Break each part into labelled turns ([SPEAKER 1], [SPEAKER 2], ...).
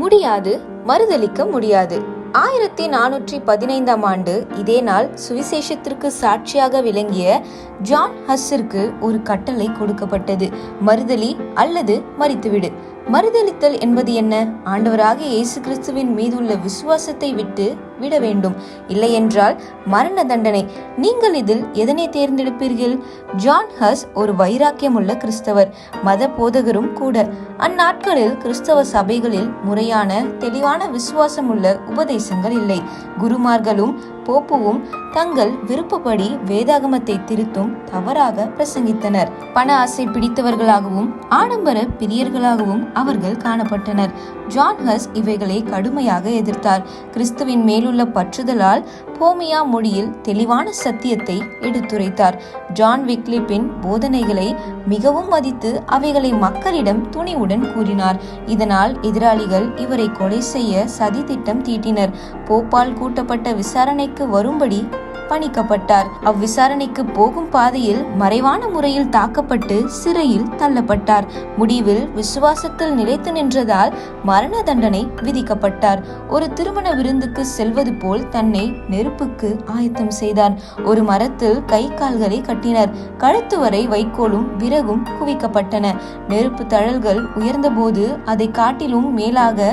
[SPEAKER 1] முடியாது, மறுதலிக்க முடியாது. 1415ஆம் ஆண்டு இதே நாள் சுவிசேஷத்திற்கு சாட்சியாக விளங்கிய ஜான் ஹஸ்ஸிற்கு ஒரு கட்டளை கொடுக்கப்பட்டது. மறுதலி அல்லது மரித்துவிடு. மறுதலித்தல் என்பது என்ன? ஆண்டவராகிய இயேசு கிறிஸ்துவின் மீதுள்ள விசுவாசத்தை விட வேண்டும். இல்லையென்றால் மரண தண்டனை. நீங்கள் இதில் எதனை தேர்ந்தெடுப்பீர்கள்? ஜான் ஹஸ் ஒரு வைராக்கியமுள்ள கிறிஸ்தவர், மத போதகரும் கூட. அந்நாட்களில் கிறிஸ்தவ சபைகளில் முறையான தெளிவான விசுவாசமுள்ள உபதேசங்கள் இல்லை. குருமார்களும் போப்புவும் தங்கள் விருப்பப்படி வேதாகமத்தை திருத்தும் தவறாக பிரசங்கித்தனர். பண ஆசை பிடித்தவர்களாகவும் ஆடம்பர பிரியர்களாகவும் அவர்கள் காணப்பட்டனர். ஜான் ஹஸ் இவைகளை கடுமையாக எதிர்த்தார். கிறிஸ்துவின் மேலுள்ள பற்றுதலால் போமியா மொழியில் தெளிவான சத்தியத்தை எடுத்துரைத்தார். ஜான் விக்லிப்பின் போதனைகளை மிகவும் மதித்து அவைகளை மக்களிடம் துணிவுடன் கூறினார். இதனால் எதிராளிகள் இவரை கொலை செய்ய சதி திட்டம் தீட்டினர். போப்பால் கூட்டப்பட்ட விசாரணைக்கு வரும்படி பணிக்கப்பட்டார். அவ்விசாரணைக்கு போகும் பாதையில் மறைவான முறையில் தாக்கப்பட்டு சிறையில் தள்ளப்பட்டார். முடிவில் விசுவாசத்தில் நிலைத்து நின்றதால் மரண தண்டனை விதிக்கப்பட்டார். ஒரு திருமண விருந்துக்கு செல்வது போல் தன்னை நெருப்புக்கு ஆயத்தம் செய்தார். ஒரு மரத்தில் கை கால்களை கட்டினர். கழுத்து வரை வைக்கோலும் விறகும் குவிக்கப்பட்டன. நெருப்பு தழல்கள் உயர்ந்தபோது அதை காட்டிலும் மேலாக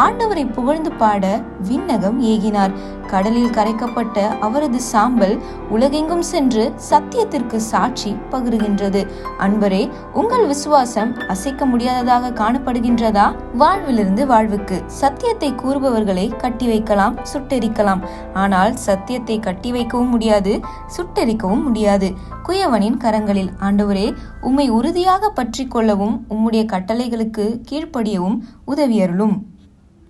[SPEAKER 1] ஆண்டவரை புகழ்ந்து பாட விண்ணகம் ஏகினார். கடலில் கரைக்கப்பட்ட அவரது சாம்பல் உலகெங்கும் சென்று சத்தியத்திற்கு சாட்சி பகிர்கின்றது. அன்பரே, உங்கள் விசுவாசம் அசைக்க முடியாததாக காணப்படுகின்றதா? வாழ்விலிருந்து வாழ்வுக்கு சத்தியத்தை கூறுபவர்களை கட்டி வைக்கலாம், சுட்டெரிக்கலாம். ஆனால் சத்தியத்தை கட்டி வைக்கவும் முடியாது, சுட்டெரிக்கவும் முடியாது. குயவனின் கரங்களில். ஆண்டவரே, உம்மை உறுதியாக பற்றி கொள்ளவும் உம்முடைய கட்டளைகளுக்கு கீழ்ப்படியவும் உதவியருளும்.